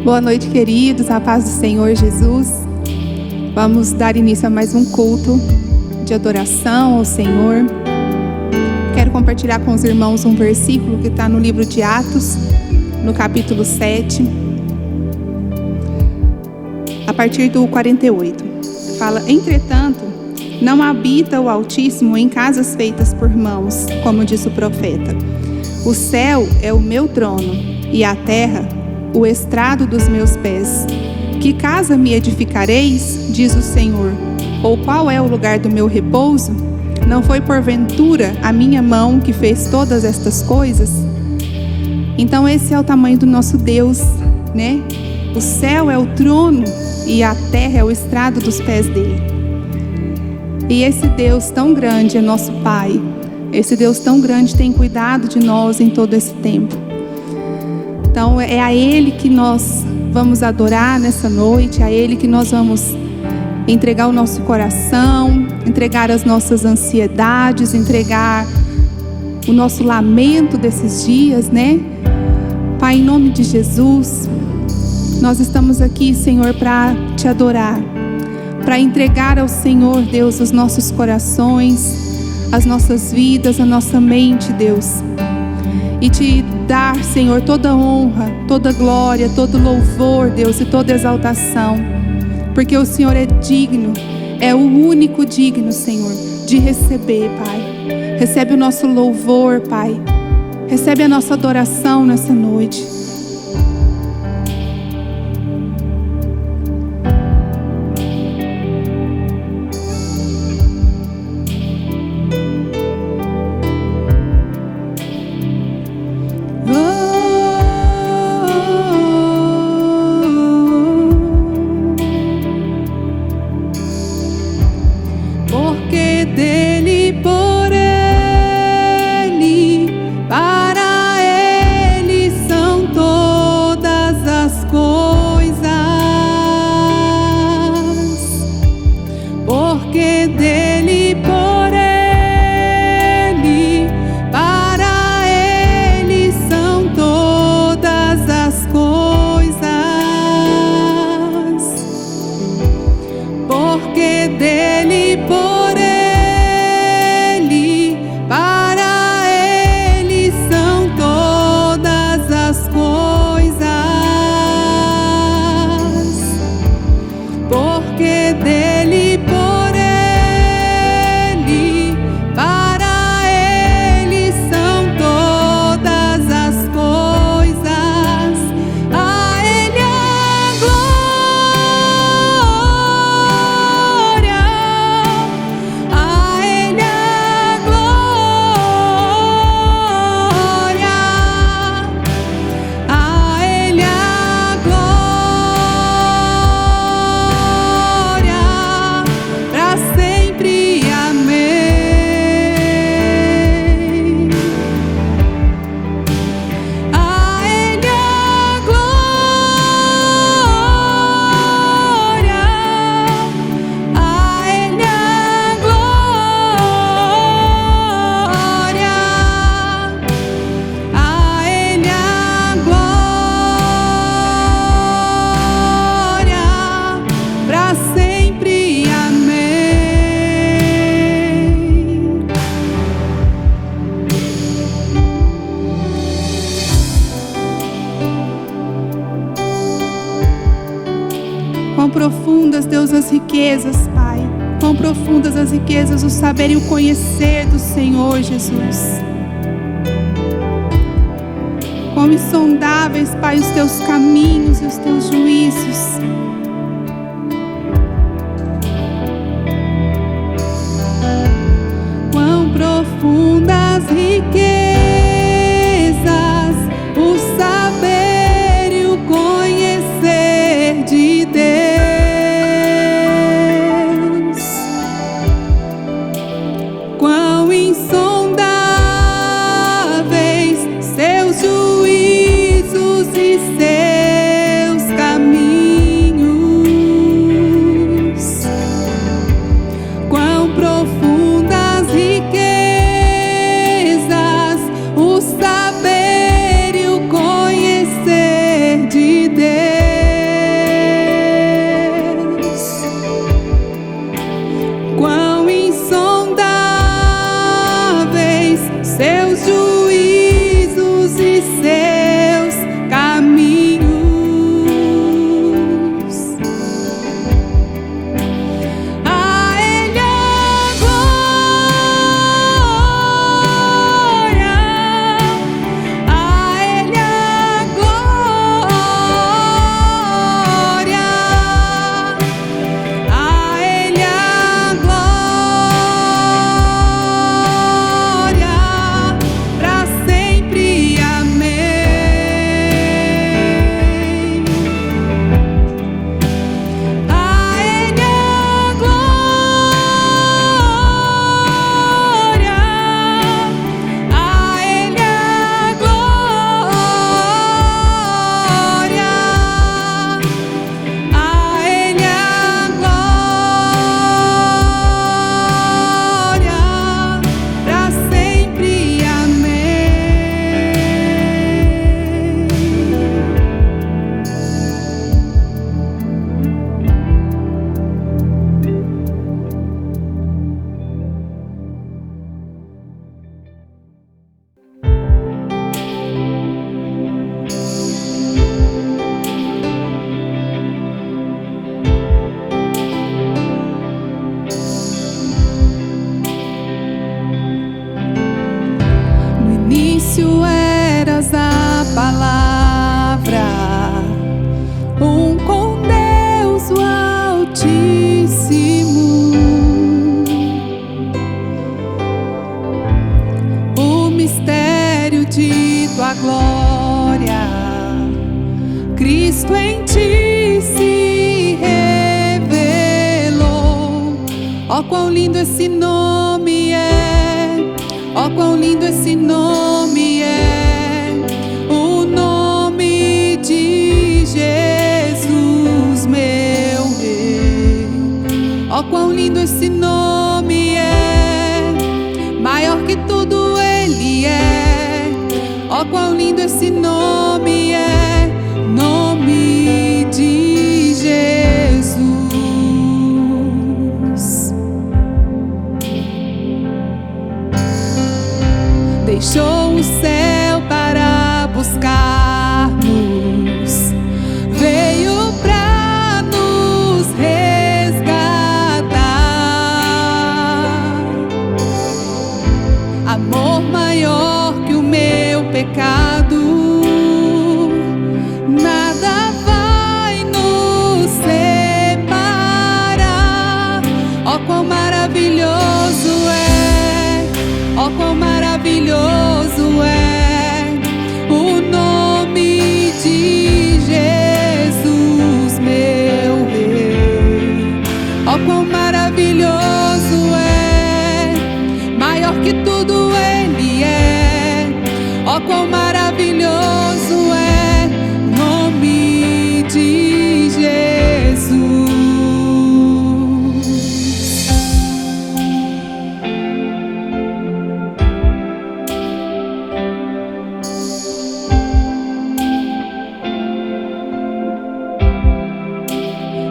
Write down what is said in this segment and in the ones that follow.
Boa noite, queridos, a paz do Senhor Jesus. Vamos dar início a mais um culto de adoração ao Senhor. Quero compartilhar com os irmãos um versículo que está no livro de Atos, no capítulo 7, a partir do 48. Fala: entretanto, não habita o Altíssimo em casas feitas por mãos, como diz o profeta. O céu é o meu trono e a terra o estrado dos meus pés. Que casa me edificareis, diz o Senhor? Ou qual é o lugar do meu repouso? Não foi porventura a minha mão que fez todas estas coisas? Então esse é o tamanho do nosso Deus, né? O céu é o trono e a terra é o estrado dos pés dele. E esse Deus tão grande é nosso Pai. Esse Deus tão grande tem cuidado de nós em todo esse tempo. Então é a Ele que nós vamos adorar nessa noite, é a Ele que nós vamos entregar o nosso coração, entregar as nossas ansiedades, entregar o nosso lamento desses dias, né? Pai, em nome de Jesus, nós estamos aqui, Senhor, para te adorar, para entregar ao Senhor, Deus, os nossos corações, as nossas vidas, a nossa mente, Deus, e te dar, Senhor, toda honra, toda glória, todo louvor, Deus, e toda exaltação, porque o Senhor é digno, é o único digno, Senhor, de receber, Pai. Recebe o nosso louvor, Pai, recebe a nossa adoração nessa noite. Profundas, Deus, as riquezas, Pai. Quão profundas as riquezas, o saber e o conhecer do Senhor Jesus. Quão insondáveis, Pai, os teus caminhos e os teus juízos. Quão profundas riquezas, o saber e o conhecer de Deus. De Deus. de tua glória, Cristo em ti se revelou. Ó, quão lindo esse nome é, ó, quão lindo esse nome é, o nome de Jesus, meu Rei. Ó, quão lindo esse nome é, maior que tudo Ele é. Ó, quão lindo esse nome é, nome de Jesus. Deixou o céu para buscar-nos, veio para nos resgatar. Amor maior que o meu pecado, nada vai nos separar. Ó, quão maravilhoso é, ó, quão maravilhoso é o nome de Jesus, meu Rei. Ó, quão maravilhoso é, maior que tudo Ele é. Ó, quão maravilhoso é o nome de Jesus.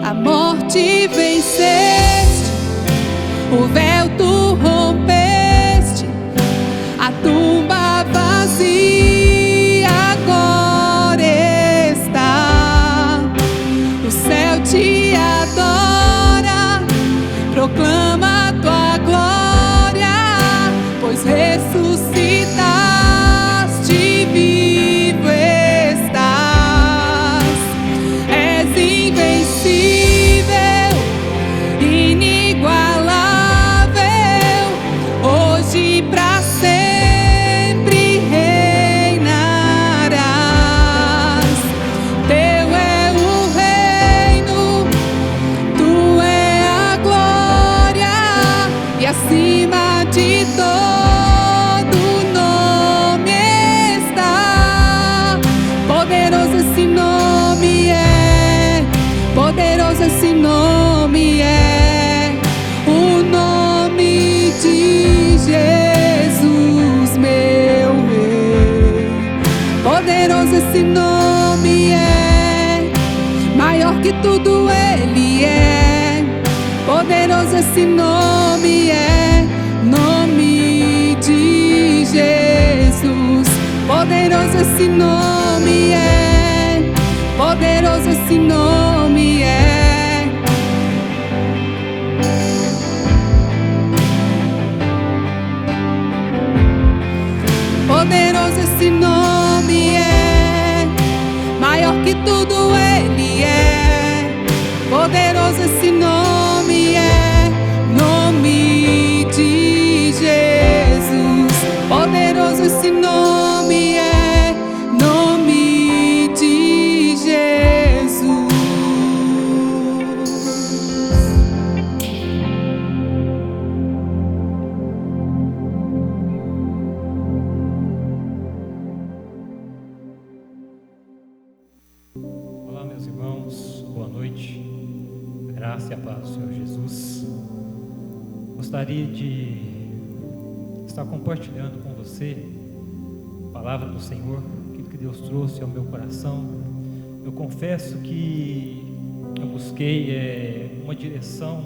A morte venceste, o véu tu rompeste, a tumba vazia agora está. O céu te adora, proclama a tua glória, pois ressuscitaste, vivo estás. És invencível, inigualável, hoje pra sempre reinarás. Teu é o reino, tu é a glória, e acima de todo nome está. Poderoso esse nome é, poderoso esse nome é, o nome de Jesus, meu Rei. Poderoso esse nome é, maior que tudo Ele é. Poderoso esse nome é, nome de Jesus. Poderoso esse nome é, poderoso esse nome é. Poderoso esse nome é, maior que tudo Ele é. Poderoso esse nome é, nome de Jesus. Poderoso esse nome é, nome de Jesus. Olá, meus irmãos, boa noite, graça e a paz do Senhor Jesus. Gostaria de estar compartilhando com você a palavra do Senhor, aquilo que Deus trouxe ao meu coração. Eu confesso que eu busquei uma direção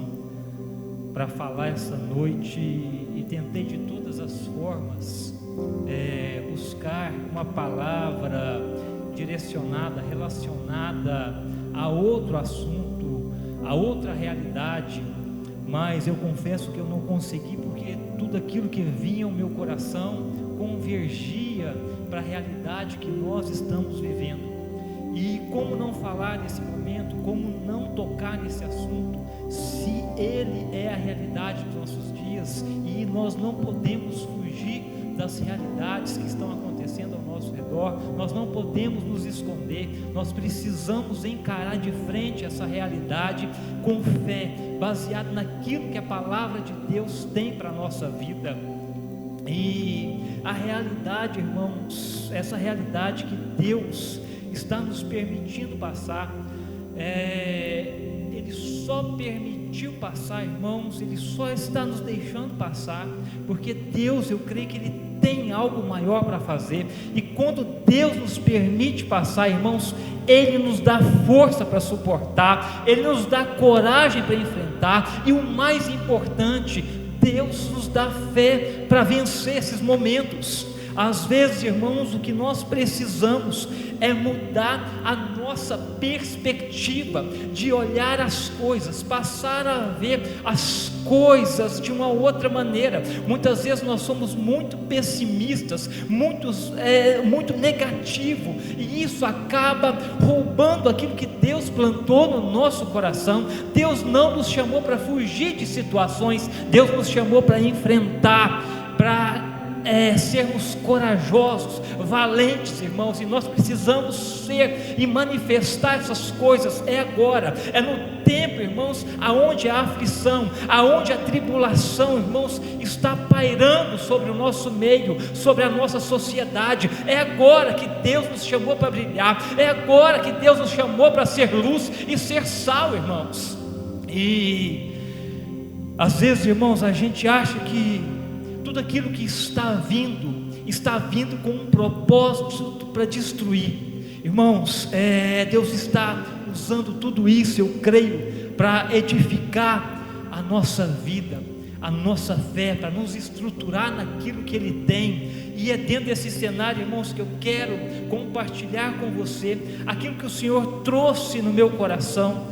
para falar essa noite e tentei de todas as formas buscar uma palavra direcionada, relacionada a outro assunto, a outra realidade, mas eu confesso que eu não consegui, porque tudo aquilo que vinha ao meu coração convergia para a realidade que nós estamos vivendo. E como não falar nesse momento, como não tocar nesse assunto, se ele é a realidade dos nossos dias e nós não podemos fugir da das realidades que estão acontecendo ao nosso redor. Nós não podemos nos esconder, nós precisamos encarar de frente essa realidade com fé, baseado naquilo que a palavra de Deus tem para a nossa vida. E a realidade, irmãos, essa realidade que Deus está nos permitindo passar, Ele só permitiu passar, irmãos, Ele só está nos deixando passar, porque Deus, eu creio que Ele tem algo maior para fazer. E quando Deus nos permite passar, irmãos, Ele nos dá força para suportar, Ele nos dá coragem para enfrentar, e o mais importante, Deus nos dá fé para vencer esses momentos. Às vezes, irmãos, o que nós precisamos é mudar a nossa perspectiva de olhar as coisas, passar a ver as coisas de uma outra maneira. Muitas vezes nós somos muito pessimistas, muito negativo, e isso acaba roubando aquilo que Deus plantou no nosso coração. Deus não nos chamou para fugir de situações, Deus nos chamou para enfrentar, para sermos corajosos, valentes, irmãos, e nós precisamos ser e manifestar essas coisas. É agora, é no tempo, irmãos, aonde a aflição, aonde a tribulação, irmãos, está pairando sobre o nosso meio, sobre a nossa sociedade. É agora que Deus nos chamou para brilhar, é agora que Deus nos chamou para ser luz e ser sal, irmãos. E às vezes, irmãos, a gente acha que tudo aquilo que está vindo com um propósito para destruir. Irmãos, Deus está usando tudo isso, eu creio, para edificar a nossa vida, a nossa fé, para nos estruturar naquilo que Ele tem. E é dentro desse cenário, irmãos, que eu quero compartilhar com você aquilo que o Senhor trouxe no meu coração.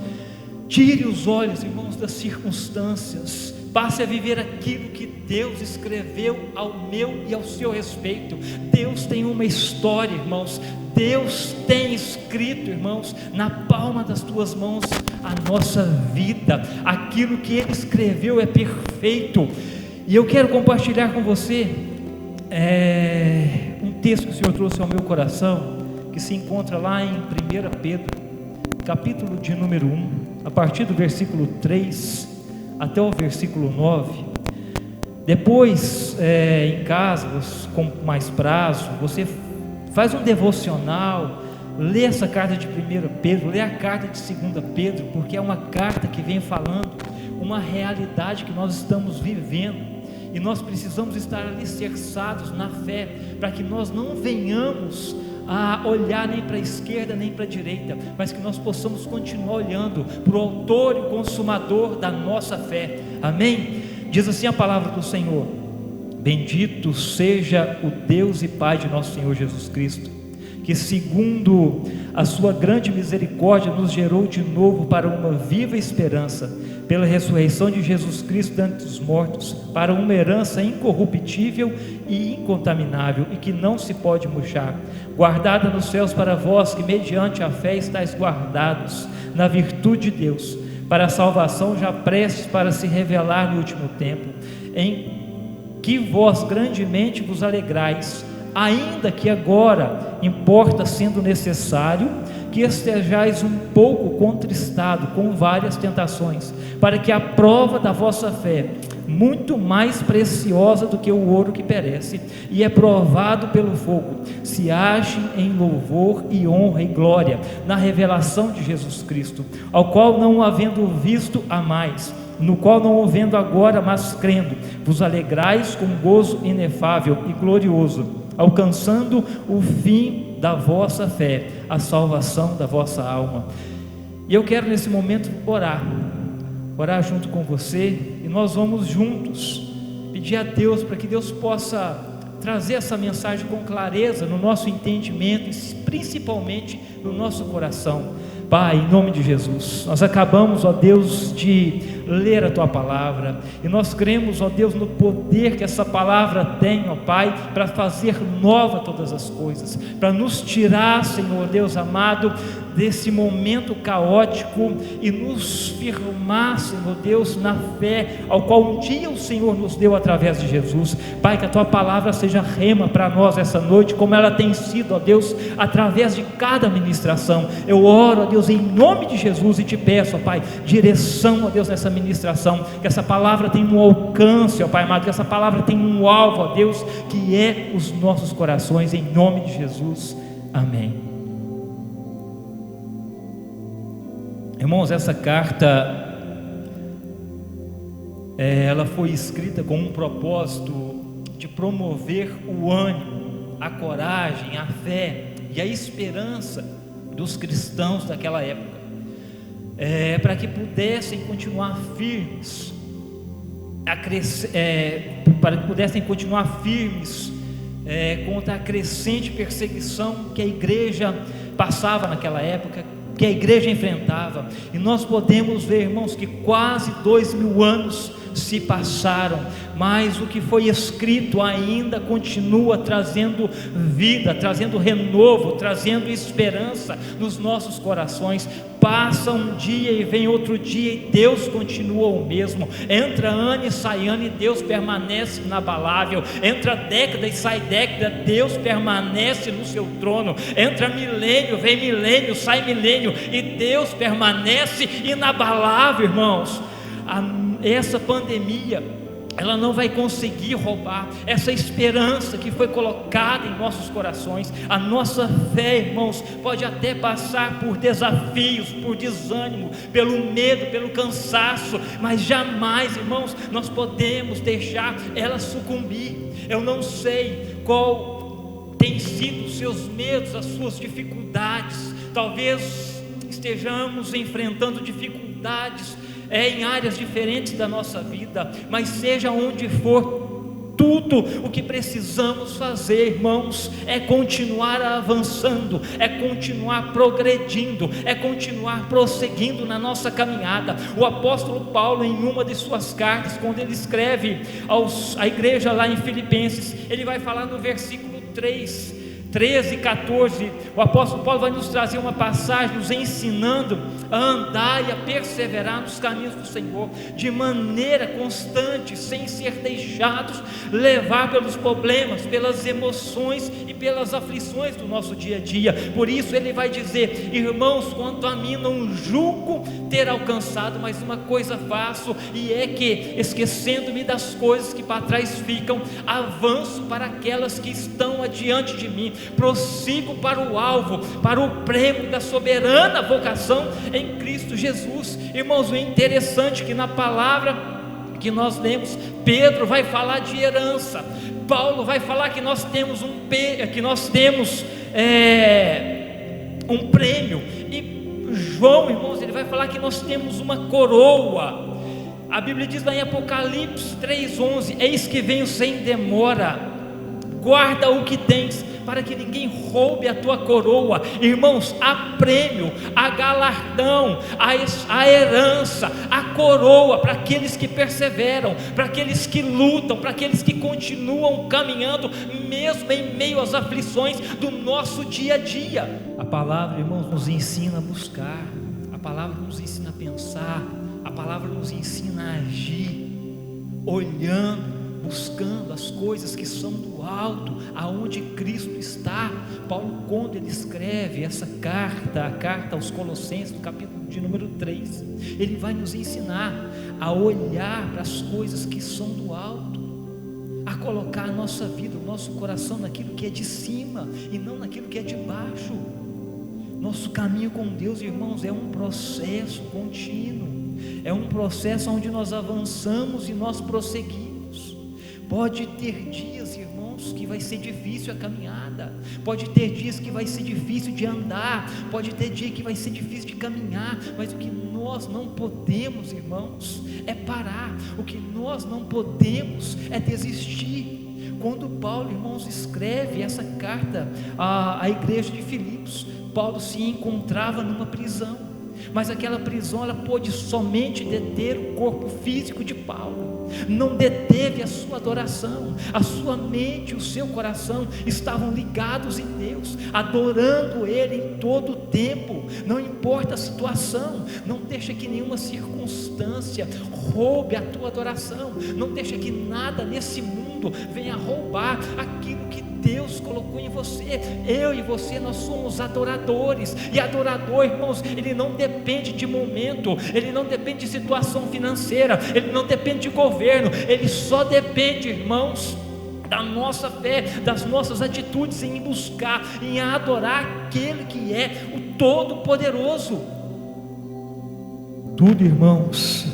Tire os olhos, irmãos, das circunstâncias, passe a viver aquilo que Deus escreveu ao meu e ao seu respeito. Deus tem uma história, irmãos, Deus tem escrito, irmãos, na palma das tuas mãos a nossa vida. Aquilo que Ele escreveu é perfeito. E eu quero compartilhar com você um texto que o Senhor trouxe ao meu coração, que se encontra lá em 1 Pedro, capítulo de número 1, a partir do versículo 3 até o versículo 9. Depois, em casa, com mais prazo, você faz um devocional, lê essa carta de 1 Pedro, lê a carta de 2 Pedro, porque é uma carta que vem falando uma realidade que nós estamos vivendo, e nós precisamos estar alicerçados na fé, para que nós não venhamos a olhar nem para a esquerda nem para a direita, mas que nós possamos continuar olhando para o autor e o consumador da nossa fé. Amém? Diz assim a palavra do Senhor: bendito seja o Deus e Pai de nosso Senhor Jesus Cristo, que segundo a sua grande misericórdia nos gerou de novo para uma viva esperança, pela ressurreição de Jesus Cristo dentre os mortos, para uma herança incorruptível e incontaminável, e que não se pode murchar, guardada nos céus para vós, que mediante a fé estáis guardados na virtude de Deus, para a salvação já prestes para se revelar no último tempo, em que vós grandemente vos alegrais, ainda que agora importa, sendo necessário, que estejais um pouco contristado com várias tentações, para que a prova da vossa fé, muito mais preciosa do que o ouro que perece e é provado pelo fogo, se ache em louvor e honra e glória na revelação de Jesus Cristo, ao qual não havendo visto amais, no qual não o vendo agora, mas crendo, vos alegrais com gozo inefável e glorioso, alcançando o fim da vossa fé, a salvação da vossa alma. E eu quero nesse momento orar junto com você, e nós vamos juntos pedir a Deus para que Deus possa trazer essa mensagem com clareza no nosso entendimento e principalmente no nosso coração. Pai, em nome de Jesus, nós acabamos, ó Deus, de ler a Tua palavra, e nós cremos, ó Deus, no poder que essa palavra tem, ó Pai, para fazer nova todas as coisas, para nos tirar, Senhor Deus amado, desse momento caótico e nos firmar, Senhor Deus, na fé ao qual um dia o Senhor nos deu através de Jesus. Pai, que a Tua palavra seja rema para nós essa noite, como ela tem sido, ó Deus, através de cada ministração. Eu oro, ó Deus, em nome de Jesus, e te peço, ó Pai, direção, ó Deus, nessa ministração, que essa palavra tenha um alcance, ó Pai amado, que essa palavra tenha um alvo, ó Deus, que é os nossos corações, em nome de Jesus, amém. Irmãos, essa carta, ela foi escrita com um propósito de promover o ânimo, a coragem, a fé e a esperança dos cristãos daquela época, para que pudessem continuar firmes, contra a crescente perseguição que a igreja passava naquela época, que a igreja enfrentava. E nós podemos ver, irmãos, que quase 2000 anos se passaram, mas o que foi escrito ainda continua trazendo vida, trazendo renovo, trazendo esperança nos nossos corações. Passa um dia e vem outro dia e Deus continua o mesmo. Entra ano e sai ano e Deus permanece inabalável. Entra década e sai década, Deus permanece no seu trono. Entra milênio, vem milênio, sai milênio e Deus permanece inabalável, irmãos. Essa pandemia, ela não vai conseguir roubar essa esperança que foi colocada em nossos corações. A nossa fé, irmãos, pode até passar por desafios, por desânimo, pelo medo, pelo cansaço, mas jamais, irmãos, nós podemos deixar ela sucumbir. Eu não sei qual tem sido os seus medos, as suas dificuldades. Talvez estejamos enfrentando dificuldades em áreas diferentes da nossa vida, mas seja onde for, tudo o que precisamos fazer, irmãos, é continuar avançando, é continuar progredindo, é continuar prosseguindo na nossa caminhada. O apóstolo Paulo, em uma de suas cartas, quando ele escreve à igreja lá em Filipenses, ele vai falar no versículo 13 e 14, o apóstolo Paulo vai nos trazer uma passagem nos ensinando a andar e a perseverar nos caminhos do Senhor, de maneira constante, sem ser deixados levar pelos problemas, pelas emoções e pelas aflições do nosso dia a dia. Por isso ele vai dizer: irmãos, quanto a mim não julgo ter alcançado, mas uma coisa faço, e é que, esquecendo-me das coisas que para trás ficam, avanço para aquelas que estão adiante de mim, prossigo para o alvo, para o prêmio da soberana vocação em Cristo Jesus. Irmãos, o interessante é que na palavra que nós lemos, Pedro vai falar de herança, Paulo vai falar que nós temos um prêmio, e João, irmãos, ele vai falar que nós temos uma coroa. A Bíblia diz lá em Apocalipse 3:11: eis que venho sem demora, guarda o que tens, para que ninguém roube a tua coroa. Irmãos, há prêmio, há galardão, há herança, há coroa para aqueles que perseveram, para aqueles que lutam, para aqueles que continuam caminhando, mesmo em meio às aflições do nosso dia a dia. A palavra, irmãos, nos ensina a buscar, a palavra nos ensina a pensar, a palavra nos ensina a agir, olhando, buscando as coisas que são do alto, aonde Cristo está. Paulo, quando ele escreve essa carta, a carta aos Colossenses, no capítulo de número 3, ele vai nos ensinar a olhar para as coisas que são do alto, a colocar a nossa vida, o nosso coração naquilo que é de cima e não naquilo que é de baixo. Nosso caminho com Deus, irmãos, é um processo contínuo, é um processo onde nós avançamos e nós prosseguimos. Pode ter dias, irmãos, que vai ser difícil a caminhada, pode ter dias que vai ser difícil de andar, pode ter dia que vai ser difícil de caminhar, mas o que nós não podemos, irmãos, é parar. O que nós não podemos é desistir. Quando Paulo, irmãos, escreve essa carta à igreja de Filipos, Paulo se encontrava numa prisão. Mas aquela prisão, ela pôde somente deter o corpo físico de Paulo, não deteve a sua adoração. A sua mente e o seu coração estavam ligados em Deus, adorando Ele em todo o tempo, não importa a situação. Não deixa que nenhuma circunstância roube a tua adoração, não deixa que nada nesse mundo venha roubar aquilo que Deus colocou em você. Eu e você, nós somos adoradores, e adorador, irmãos, ele não depende de momento, ele não depende de situação financeira, ele não depende de governo, ele só depende, irmãos, da nossa fé, das nossas atitudes em buscar, em adorar aquele que é o Todo-Poderoso. Tudo, irmãos,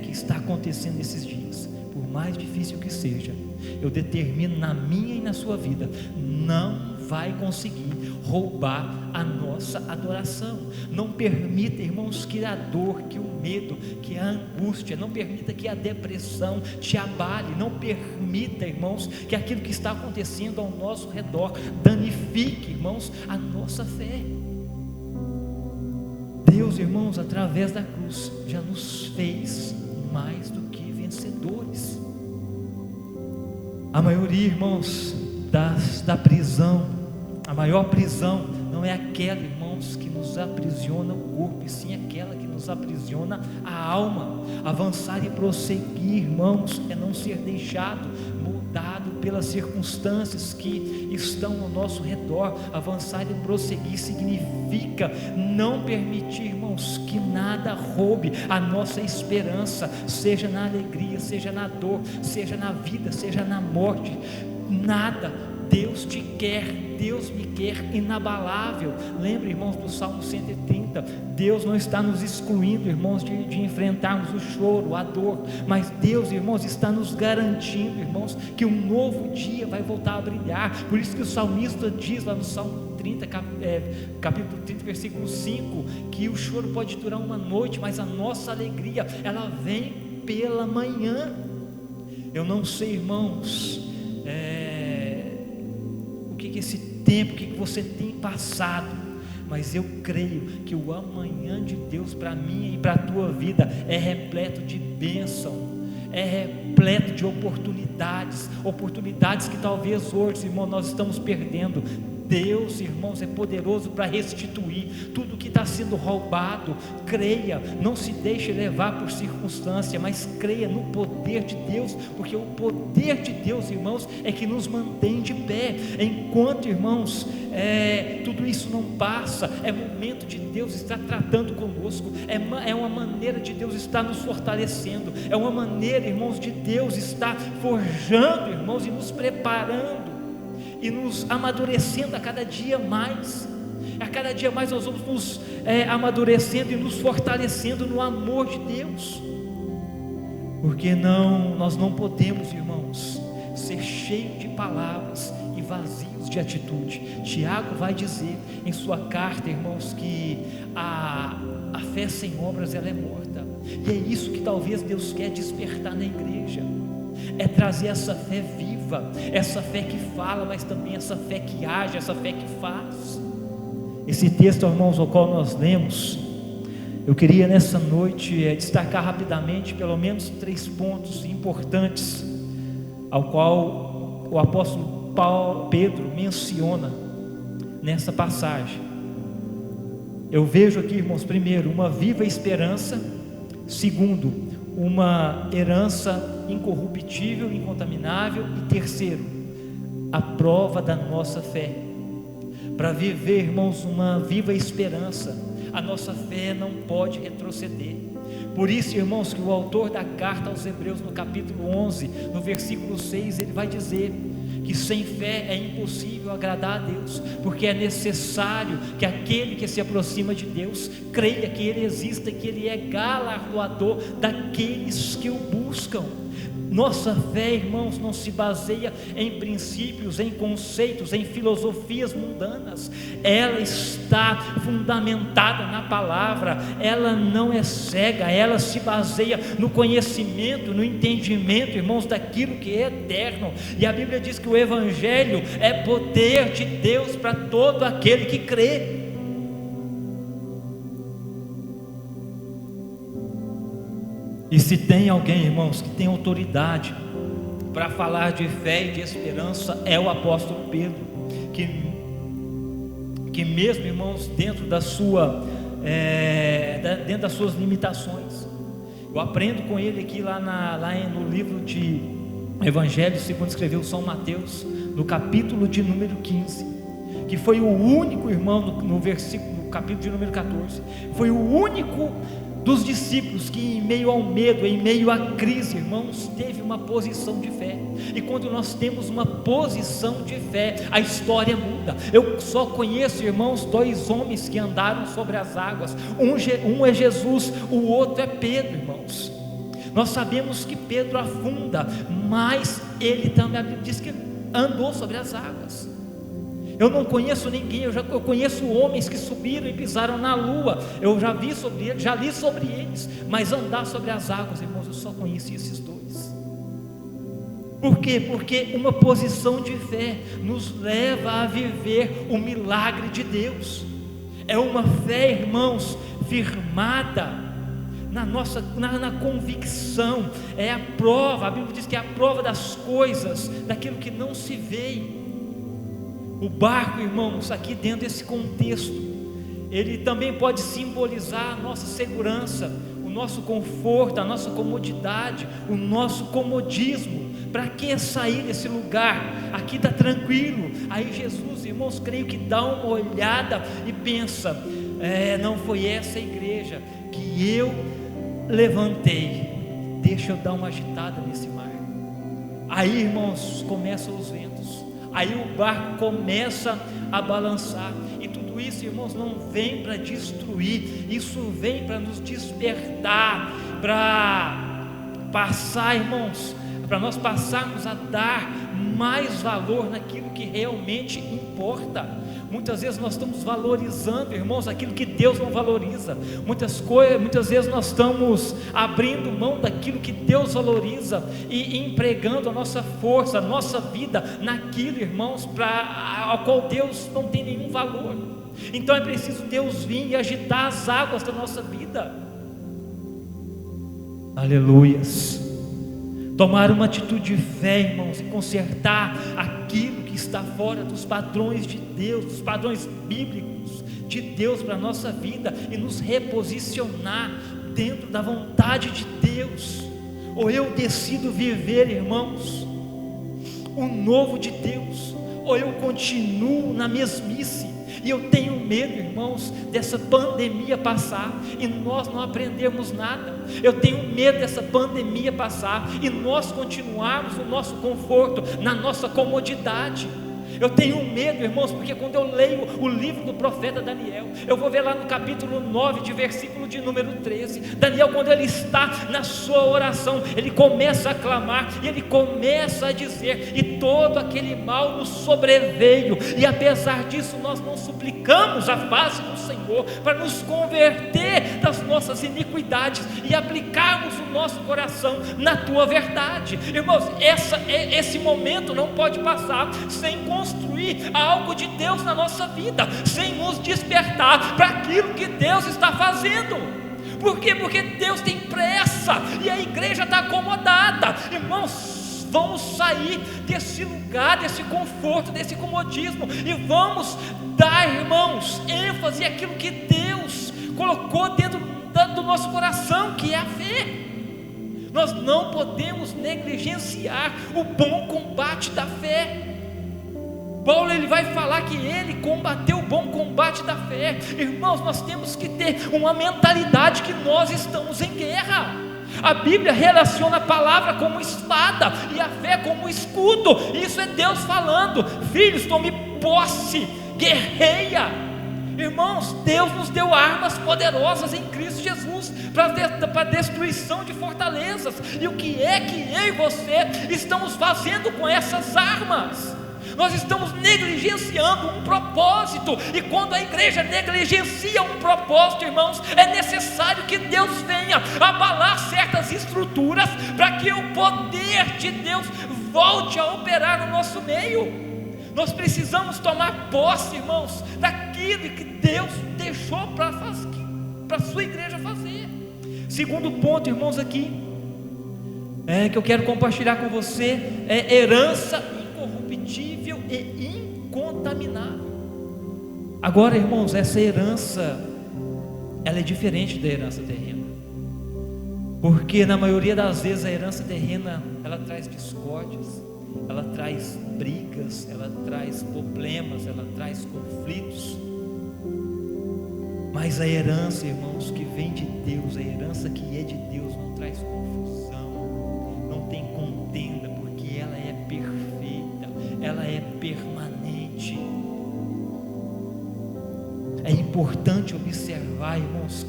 que está acontecendo nesses dias, por mais difícil que seja, eu determino na minha e na sua vida, não vai conseguir roubar a nossa adoração. Não permita, irmãos, que a dor, que o medo, que a angústia, não permita que a depressão te abale, não permita, irmãos, que aquilo que está acontecendo ao nosso redor danifique, irmãos, a nossa fé. Deus, irmãos, através da cruz, já nos fez mais do que vencedores. A maioria, irmãos, da prisão, a maior prisão não é aquela, irmãos, que nos aprisiona o corpo, e sim aquela que nos aprisiona a alma. Avançar e prosseguir, irmãos, é não ser deixado moldado pelas circunstâncias que estão ao nosso redor. Avançar e prosseguir significa não permitir, irmãos, que nada roube a nossa esperança, seja na alegria, seja na dor, seja na vida, seja na morte. Nada. Deus te quer, Deus me quer inabalável. Lembre, irmãos, do Salmo 130, Deus não está nos excluindo, irmãos, de enfrentarmos o choro, a dor, mas Deus, irmãos, está nos garantindo, irmãos, que um novo dia vai voltar a brilhar. Por isso que o salmista diz lá no Salmo 30, capítulo 30, versículo 5, que o choro pode durar uma noite, mas a nossa alegria, ela vem pela manhã. Eu não sei, irmãos, que esse tempo, o que você tem passado, mas eu creio que o amanhã de Deus para mim e para a tua vida é repleto de bênção, é repleto de oportunidades que talvez hoje, irmão, nós estamos perdendo. Deus, irmãos, é poderoso para restituir tudo que está sendo roubado. Creia, não se deixe levar por circunstância, mas creia no poder de Deus, porque o poder de Deus, irmãos, é que nos mantém de pé. Enquanto, irmãos, tudo isso não passa, é momento de Deus estar tratando conosco, é uma maneira de Deus estar nos fortalecendo, é uma maneira, irmãos, de Deus estar forjando, irmãos, e nos preparando e nos amadurecendo a cada dia mais. A cada dia mais nós vamos nos amadurecendo e nos fortalecendo no amor de Deus, porque nós não podemos, irmãos, ser cheios de palavras e vazios de atitude. Tiago vai dizer em sua carta, irmãos, que a fé sem obras ela é morta, e é isso que talvez Deus quer despertar na igreja, é trazer essa fé viva, essa fé que fala, mas também essa fé que age, essa fé que faz. Esse texto, irmãos, ao qual nós lemos, eu queria nessa noite destacar rapidamente pelo menos 3 pontos importantes, ao qual o apóstolo Pedro menciona nessa passagem. Eu vejo aqui, irmãos, primeiro, uma viva esperança; segundo, uma herança incorruptível, incontaminável; e terceiro, a prova da nossa fé. Para viver, irmãos, uma viva esperança, a nossa fé não pode retroceder. Por isso, irmãos, que o autor da carta aos Hebreus, no capítulo 11, no versículo 6, ele vai dizer que sem fé é impossível agradar a Deus, porque é necessário que aquele que se aproxima de Deus creia que Ele existe, que Ele é galardoador daqueles que o buscam. Nossa fé, irmãos, não se baseia em princípios, em conceitos, em filosofias mundanas. Ela está fundamentada na palavra, ela não é cega, ela se baseia no conhecimento, no entendimento, irmãos, daquilo que é eterno. E a Bíblia diz que o Evangelho é poder de Deus para todo aquele que crê. E se tem alguém, irmãos, que tem autoridade para falar de fé e de esperança, é o apóstolo Pedro, que mesmo, irmãos, dentro das suas limitações, eu aprendo com ele aqui lá no livro de Evangelho segundo escreveu São Mateus, no capítulo de número 15, que foi o único, irmão, no capítulo de número 14, foi o único dos discípulos que, em meio ao medo, em meio à crise, irmãos, teve uma posição de fé. E quando nós temos uma posição de fé, a história muda. Eu só conheço, irmãos, 2 homens que andaram sobre as águas. Um é Jesus, o outro é Pedro, irmãos. Nós sabemos que Pedro afunda, mas ele também, a Bíblia diz que andou sobre as águas. Eu não conheço ninguém, eu conheço homens que subiram e pisaram na lua, eu já vi sobre eles, já li sobre eles, mas andar sobre as águas, irmãos, eu só conheci esses 2. Por quê? Porque uma posição de fé nos leva a viver o milagre de Deus. É uma fé, irmãos, firmada na convicção. É a prova, a Bíblia diz que é a prova das coisas, daquilo que não se vê. O barco, irmãos, aqui dentro desse contexto, ele também pode simbolizar a nossa segurança, o nosso conforto, a nossa comodidade, o nosso comodismo. Para que sair desse lugar? Aqui está tranquilo. Aí Jesus, irmãos, creio que dá uma olhada e pensa: não foi essa igreja que eu levantei, deixa eu dar uma agitada nesse mar. Aí, irmãos, começam os ventos, aí o barco começa a balançar, e tudo isso, irmãos, não vem para destruir, isso vem para nos despertar, para passar, irmãos, para nós passarmos a dar mais valor naquilo que realmente importa. Muitas vezes nós estamos valorizando, irmãos, aquilo que Deus não valoriza. Muitas vezes nós estamos abrindo mão daquilo que Deus valoriza e empregando a nossa força, a nossa vida naquilo, irmãos, ao qual Deus não tem nenhum valor. Então é preciso Deus vir e agitar as águas da nossa vida. Aleluias. Tomar uma atitude de fé, irmãos, e consertar aquilo que está fora dos padrões de Deus, dos padrões bíblicos de Deus para a nossa vida, e nos reposicionar dentro da vontade de Deus. Ou eu decido viver, irmãos, o novo de Deus, ou eu continuo na mesmice. E eu tenho medo, irmãos, dessa pandemia passar e nós não aprendermos nada. Eu tenho medo dessa pandemia passar e nós continuarmos no nosso conforto, na nossa comodidade. Eu tenho medo, irmãos, porque quando eu leio o livro do profeta Daniel, eu vou ver lá no capítulo 9, de versículo de número 13, Daniel, quando ele está na sua oração, ele começa a clamar, e ele começa a dizer, e todo aquele mal nos sobreveio, e apesar disso nós não suplicamos a face do Senhor, para nos converter das nossas iniquidades, e aplicarmos o nosso coração na tua verdade. Irmãos, esse momento não pode passar sem construir algo de Deus na nossa vida, sem nos despertar para aquilo que Deus está fazendo. Por quê? Porque Deus tem pressa e a igreja está acomodada. Irmãos, vamos sair desse lugar, desse conforto, desse comodismo, e vamos dar, irmãos, ênfase àquilo que Deus colocou dentro do nosso coração, que é a fé. Nós não podemos negligenciar o bom combate da fé. Paulo, ele vai falar que ele combateu o bom combate da fé. Irmãos, nós temos que ter uma mentalidade que nós estamos em guerra. A Bíblia relaciona a palavra como espada e a fé como escudo. Isso é Deus falando: filhos, tome posse, guerreia. Irmãos, Deus nos deu armas poderosas em Cristo Jesus para a destruição de fortalezas. E o que é que eu e você estamos fazendo com essas armas? Nós estamos negligenciando um propósito, e quando a igreja negligencia um propósito, irmãos, é necessário que Deus venha abalar certas estruturas, para que o poder de Deus volte a operar no nosso meio. Nós precisamos tomar posse, irmãos, daquilo que Deus deixou para a sua igreja fazer. Segundo ponto, irmãos, aqui que eu quero compartilhar com você é herança incorruptível e incontaminável. Agora, irmãos, essa herança, ela é diferente da herança terrena, porque na maioria das vezes a herança terrena, ela traz discórdias, ela traz brigas, ela traz problemas, ela traz conflitos. Mas a herança, irmãos, que vem de Deus, a herança que é de Deus, não traz confusão, não tem contenda, porque ela é perfeita, ela é permanente. É importante observar, irmãos,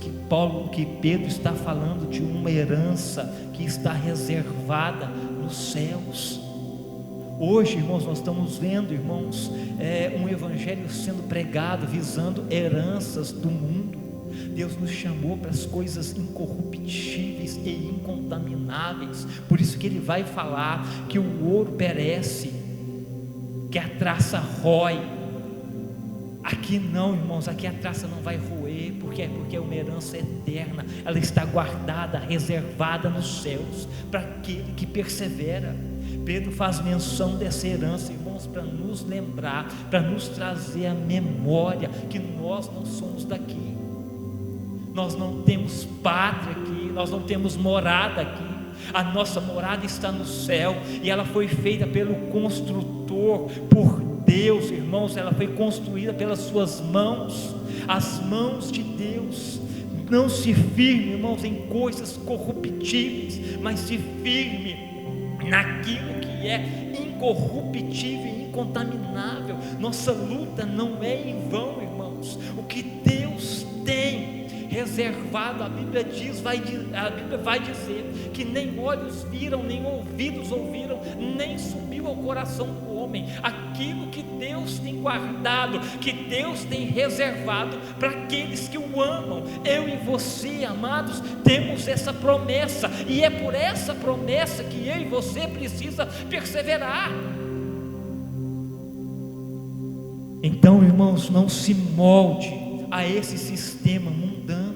que Pedro está falando de uma herança que está reservada nos céus. Hoje, irmãos, nós estamos vendo, irmãos, um evangelho sendo pregado, visando heranças do mundo. Deus nos chamou para as coisas incorruptíveis e incontamináveis. Por isso que Ele vai falar que o ouro perece, que a traça rói. Aqui não, irmãos, aqui a traça não vai roer, porque é uma herança eterna. Ela está guardada, reservada nos céus, para aquele que persevera. Pedro faz menção dessa herança, irmãos, para nos lembrar, para nos trazer a memória que nós não somos daqui, nós não temos pátria aqui, nós não temos morada aqui. A nossa morada está no céu, e ela foi feita pelo construtor, por Deus, irmãos. Ela foi construída pelas suas mãos, as mãos de Deus. Não se firme, irmãos, em coisas corruptíveis, mas se firme naquilo que é incorruptível e incontaminável. Nossa luta não é em vão, irmãos. O que Deus tem reservado, a Bíblia vai dizer que nem olhos viram, nem ouvidos ouviram, nem subiu ao coração do homem aquilo que Deus tem guardado, que Deus tem reservado para aqueles que o amam. Eu e você, amados, temos essa promessa, e é por essa promessa que eu e você precisa perseverar. Então, irmãos, não se molde a esse sistema mundano.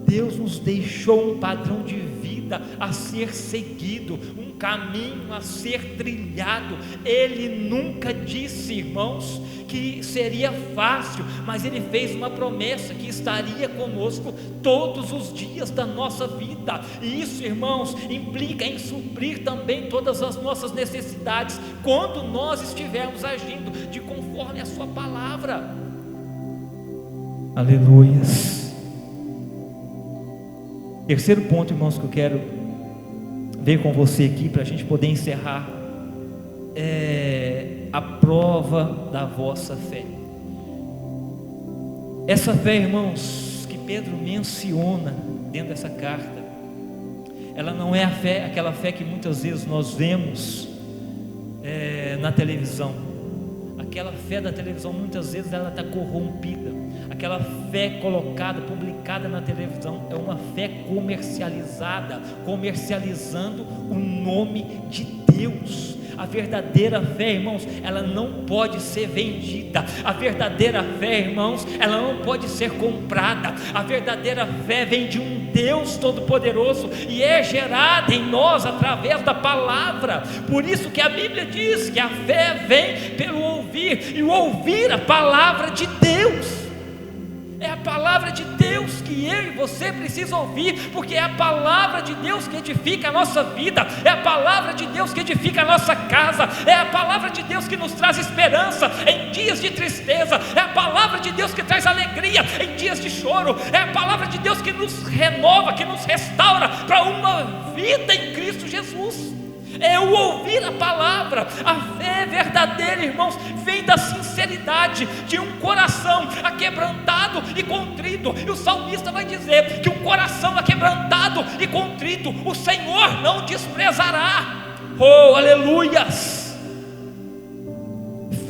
Deus nos deixou um padrão de vida a ser seguido, um caminho a ser trilhado. Ele nunca disse, irmãos, que seria fácil, mas Ele fez uma promessa que estaria conosco todos os dias da nossa vida. E isso, irmãos, implica em suprir também todas as nossas necessidades, quando nós estivermos agindo de conforme a sua palavra. Aleluias. Terceiro ponto, irmãos, que eu quero ver com você aqui, para a gente poder encerrar, é a prova da vossa fé. Essa fé, irmãos, que Pedro menciona dentro dessa carta, ela não é a fé, aquela fé que muitas vezes nós vemos na televisão. Aquela fé da televisão, muitas vezes ela está corrompida. Aquela fé colocada, publicada na televisão, é uma fé comercializada, comercializando o nome de Deus. A verdadeira fé, irmãos, ela não pode ser vendida. A verdadeira fé, irmãos, ela não pode ser comprada. A verdadeira fé vem de um Deus Todo-Poderoso e é gerada em nós através da palavra. Por isso que a Bíblia diz que a fé vem pelo ouvir, e o ouvir a palavra de Deus. É a palavra de Deus que eu e você precisam ouvir, porque é a palavra de Deus que edifica a nossa vida, é a palavra de Deus que edifica a nossa casa, é a palavra de Deus que nos traz esperança em dias de tristeza, é a palavra de Deus que traz alegria em dias de choro, é a palavra de Deus que nos renova, que nos restaura para uma vida em Cristo Jesus. É o ouvir a palavra. A fé verdadeira, irmãos, vem da sinceridade de um coração aquebrantado e contrito. E o salmista vai dizer que um coração aquebrantado e contrito o Senhor não desprezará. Oh, aleluias!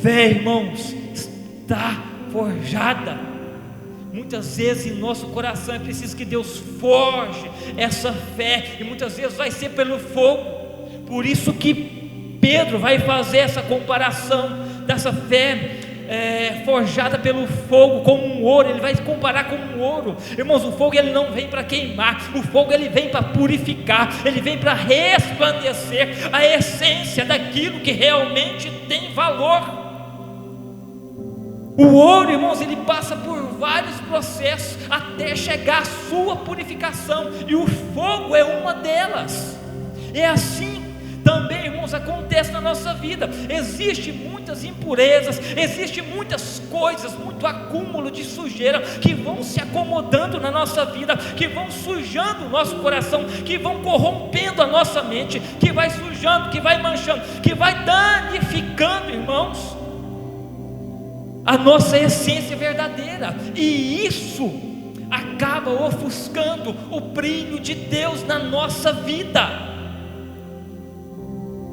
Fé, irmãos, está forjada. Muitas vezes em nosso coração é preciso que Deus forje essa fé, e muitas vezes vai ser pelo fogo. Por isso que Pedro vai fazer essa comparação dessa fé forjada pelo fogo como um ouro. Ele vai comparar com um ouro. Irmãos, o fogo ele não vem para queimar, o fogo ele vem para purificar, ele vem para resplandecer a essência daquilo que realmente tem valor. O ouro, irmãos, ele passa por vários processos até chegar à sua purificação, e o fogo é uma delas. É assim também, irmãos, acontece na nossa vida. Existem muitas impurezas, existem muitas coisas, muito acúmulo de sujeira que vão se acomodando na nossa vida, que vão sujando o nosso coração, que vão corrompendo a nossa mente, que vai sujando, que vai manchando, que vai danificando, irmãos, a nossa essência verdadeira, e isso acaba ofuscando o brilho de Deus na nossa vida.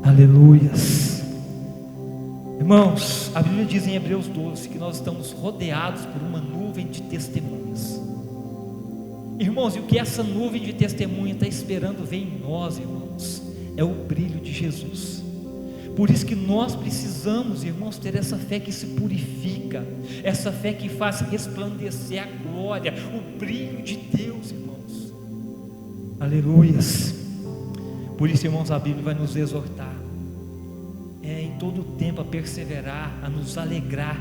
Aleluias. Irmãos, a Bíblia diz em Hebreus 12 que nós estamos rodeados por uma nuvem de testemunhas. Irmãos, e o que essa nuvem de testemunha está esperando ver em nós, irmãos, é o brilho de Jesus. Por isso que nós precisamos, irmãos, ter essa fé que se purifica, essa fé que faz resplandecer a glória, o brilho de Deus, irmãos. Aleluias. Por isso, irmãos, a Bíblia vai nos exortar em todo o tempo a perseverar, a nos alegrar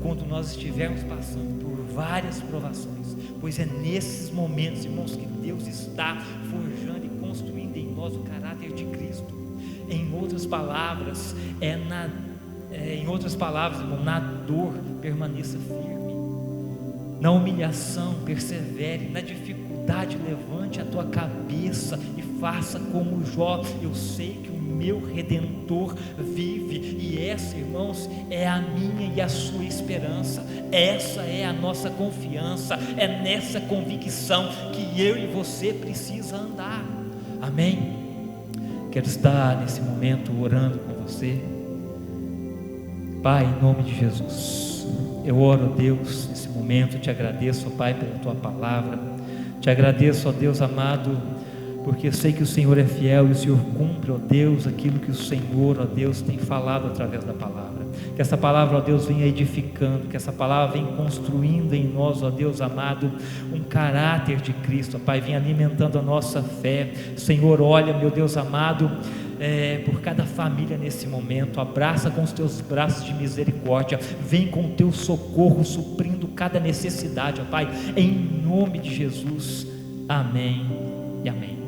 quando nós estivermos passando por várias provações, pois é nesses momentos, irmãos, que Deus está forjando e construindo em nós o caráter de Cristo. Em outras palavras, irmão, na dor permaneça firme, na humilhação persevere, na dificuldade levante a tua cabeça e faça como Jó. Eu sei que o meu Redentor vive, e essa, irmãos, é a minha e a sua esperança, essa é a nossa confiança, é nessa convicção que eu e você precisa andar. Amém? Quero estar nesse momento orando com você. Pai, em nome de Jesus, eu oro, Deus, nesse momento, te agradeço, Pai, pela tua palavra, te agradeço, ó Deus amado, porque eu sei que o Senhor é fiel e o Senhor cumpre, ó Deus, aquilo que o Senhor, ó Deus, tem falado através da palavra. Que essa palavra, ó Deus, venha edificando, que essa palavra venha construindo em nós, ó Deus amado, um caráter de Cristo, ó Pai, venha alimentando a nossa fé. Senhor, olha, meu Deus amado, por cada família nesse momento, abraça com os teus braços de misericórdia, vem com o teu socorro, suprindo cada necessidade, ó Pai, em nome de Jesus, amém e amém.